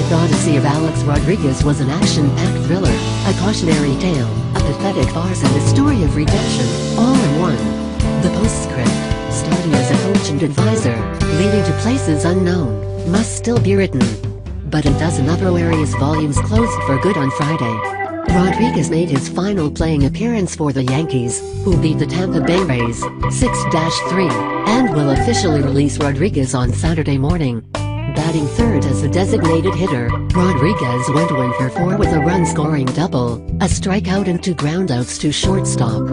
epic odyssey of Alex Rodriguez was an action-packed thriller, a cautionary tale, a pathetic farce and a story of redemption, all in one. The postscript, starting as a coach and advisor, leading to places unknown, must still be written. But a dozen other Aquarius volumes closed for good on Friday. Rodriguez made his final playing appearance for the Yankees, who beat the Tampa Bay Rays 6-3, and will officially release Rodriguez on Saturday morning. Batting third as a designated hitter, Rodriguez went 1 for 4 with a run-scoring double, a strikeout and 2 groundouts to shortstop.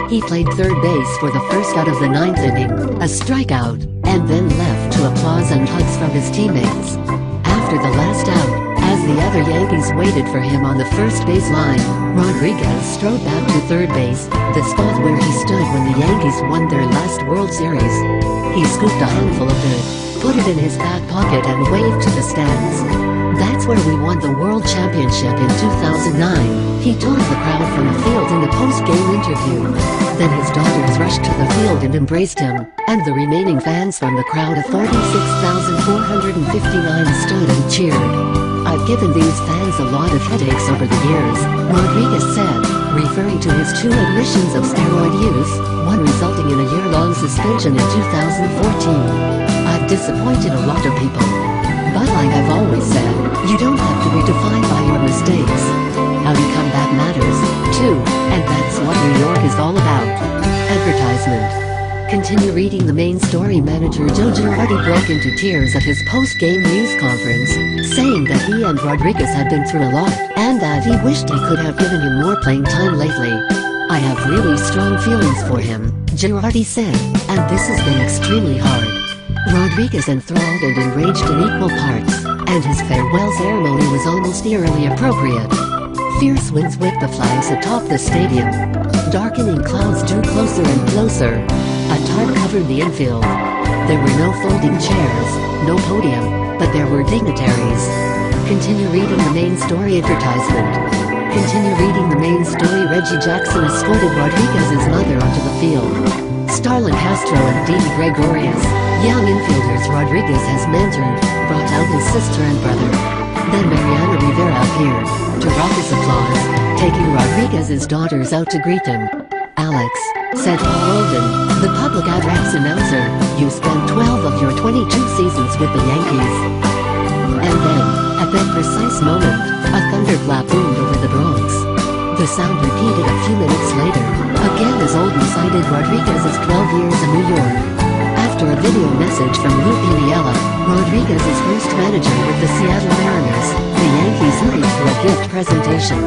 He played third base for the first out of the 9th inning, a strikeout, and then left to applause and hugs from his teammates. After the last out, as the other Yankees waited for him on the first base line, Rodriguez strode back to third base, the spot where he stood when the Yankees won their last World Series. He scooped a handful of dirt, put it in his back pocket and waved to the stands. "That's where we won the World Championship in 2009, he told the crowd from the field in a post-game interview. Then his daughters rushed to the field and embraced him, and the remaining fans from the crowd of 46,459 stood and cheered. "I've given these fans a lot of headaches over the years," Rodriguez said, referring to his 2 admissions of steroid use, one resulting in a year-long suspension in 2014. "I've disappointed a lot of people. But like I've always said, you don't have to be defined by your mistakes. How you come back matters, too, and that's what New York is all about." Advertisement. Continue reading the main story. Manager Joe Girardi broke into tears at his post-game news conference, saying that he and Rodriguez had been through a lot, and that he wished he could have given him more playing time lately. "I have really strong feelings for him," Girardi said, "and this has been extremely hard." Rodriguez enthralled and enraged in equal parts, and his farewell ceremony was almost eerily appropriate. Fierce winds whipped the flags atop the stadium. Darkening clouds drew closer and closer. A tarp covered the infield. There were no folding chairs, no podium, but there were dignitaries. Continue reading the main story. Advertisement. Continue reading the main story. Reggie Jackson escorted Rodriguez's mother onto the field. Starlin Castro and Didi Gregorius, young infielders Rodriguez has mentored, brought out his sister and brother. Then Mariano Rivera appeared, to raucous applause, taking Rodriguez's daughters out to greet him. "Alex," said Paul Olden, the public address announcer, "you spent 12 of your 22 seasons with the Yankees." And then, at that precise moment, a thunderclap boomed over the Bronx. The sound repeated a few minutes later, again as Olden cited Rodriguez's 12 years in New York. After a video message from Lou Piniella, Rodriguez's first manager with the Seattle Mariners, the Yankees hurried for a gift presentation.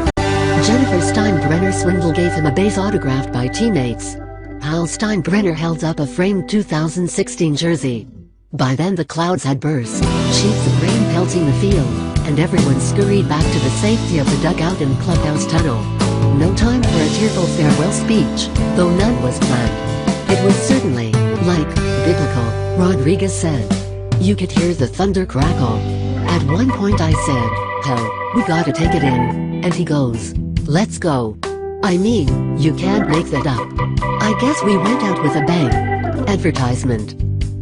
Jennifer Steinbrenner Swindle gave him a base autographed by teammates. Hal Steinbrenner held up a framed 2016 jersey. By then the clouds had burst, sheets of rain pelting the field, and everyone scurried back to the safety of the dugout and clubhouse tunnel. No time for a tearful farewell speech, though none was planned. "It was certainly, like, biblical," Rodriguez said. "You could hear the thunder crackle. At one point I said, hell, we gotta take it in," and he goes, "Let's go. I mean, you can't make that up. I guess we went out with a bang." Advertisement.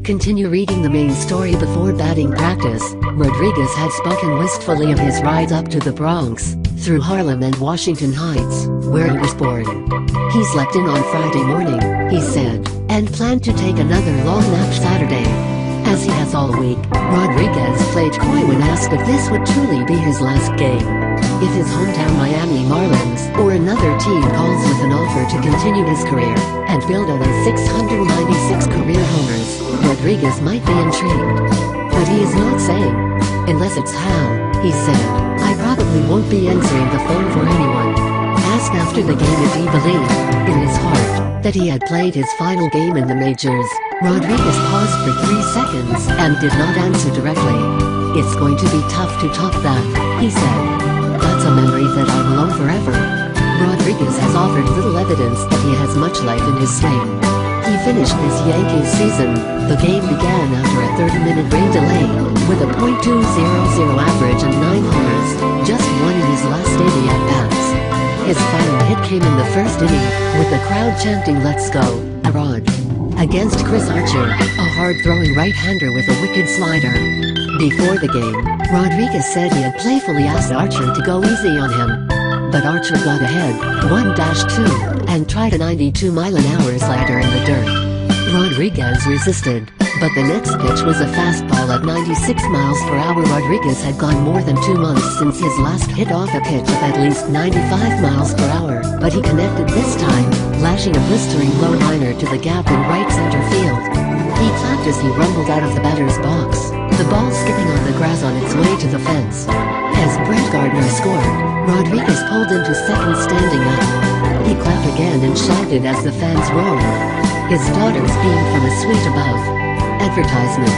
Continue reading the main story. Before batting practice, Rodriguez had spoken wistfully of his rides up to the Bronx, through Harlem and Washington Heights, where he was born. He slept in on Friday morning, he said, and planned to take another long nap Saturday. As he has all week, Rodriguez played coy when asked if this would truly be his last game. If his hometown Miami Marlins or another team calls with an offer to continue his career and build on his 696 career homers, Rodriguez might be intrigued. But he is not saying. "Unless it's Hal," he said, "I probably won't be answering the phone for anyone." Asked after the game if he believed, in his heart, that he had played his final game in the majors, Rodriguez paused for 3 seconds and did not answer directly. "It's going to be tough to top that," he said. "That's a memory that I will own forever." Rodriguez has offered little evidence that he has much life in his swing. He finished this Yankees season. The game began after a 30-minute rain delay, with a .200 average and 9 homers, just one in his last 80 at-bats. His final hit came in the first inning, with the crowd chanting "Let's go, Rod," against Chris Archer, a hard-throwing right-hander with a wicked slider. Before the game, Rodriguez said he had playfully asked Archer to go easy on him. But Archer got ahead, 1-2, and tried a 92-mile-an-hour slider in the dirt. Rodriguez resisted, but the next pitch was a fastball at 96 miles per hour. Rodriguez had gone more than 2 months since his last hit off a pitch of at least 95 miles per hour, but he connected this time, lashing a blistering low liner to the gap in right center field. He clapped as he rumbled out of the batter's box, the ball skipping on the grass on its way to the fence. As Brett Gardner scored, Rodriguez pulled into second standing up. He clapped again and shouted as the fans roared. His daughters beamed from a suite above. Advertisement.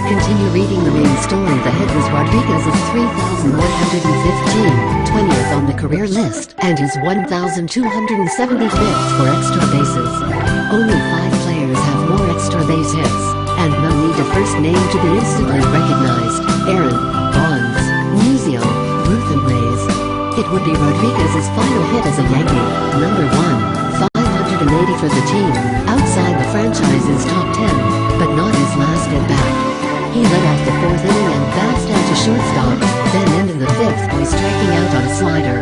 Continue reading the main story. The hit was Rodriguez's 3,115, 20th on the career list, and his 1,275th for extra bases. Only 5 players have more extra base hits, and none need a first name to be instantly recognized. Aaron, Bonds, Musial, Ruth and Rays. It would be Rodriguez's final hit as a Yankee, number 1, 580 for the team, outside the franchise's top 10, but not his last at-bat. He led off the 4th inning and bounced out to shortstop, then ended the 5th by striking out on a slider.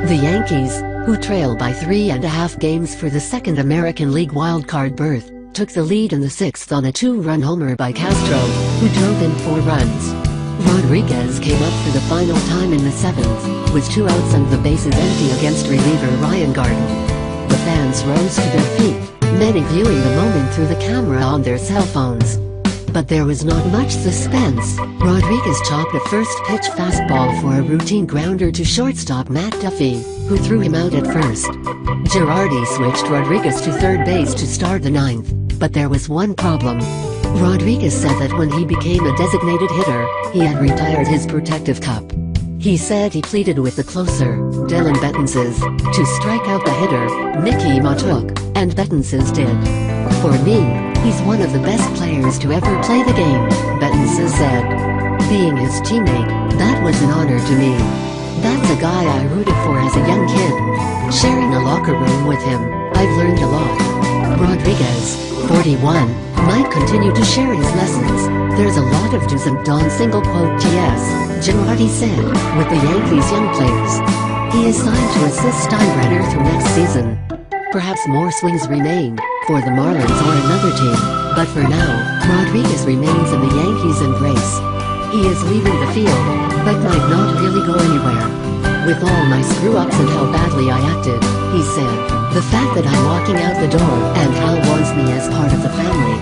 The Yankees, who trailed by 3.5 games for the second American League wildcard berth, took the lead in the 6th on a 2-run homer by Castro, who drove in 4 runs. Rodriguez came up for the final time in the 7th, with 2 outs and the bases empty against reliever Ryan Garden. The fans rose to their feet, many viewing the moment through the camera on their cell phones. But there was not much suspense. Rodriguez chopped a first-pitch fastball for a routine grounder to shortstop Matt Duffy, who threw him out at first. Girardi switched Rodriguez to third base to start the 9th, but there was one problem. Rodriguez said that when he became a designated hitter, he had retired his protective cup. He said he pleaded with the closer, Dylan Betances, to strike out the hitter, Mickey Matuk, and Betances did. For me, he's one of the best players to ever play the game, Betances said. Being his teammate, that was an honor to me. That's a guy I rooted for as a young kid. Sharing a locker room with him, I've learned a lot. Rodriguez, 41, might continue to share his lessons. There's a lot of do's and don'ts. T.S. Girardi said, with the Yankees' young players. He is signed to assist Steinbrenner through next season. Perhaps more swings remain, for the Marlins or another team, but for now, Rodriguez remains in the Yankees' embrace. He is leaving the field, but might not really go anywhere. With all my screw-ups and how badly I acted, he said, the fact that I'm walking out the door and Hal wants me as part of the family,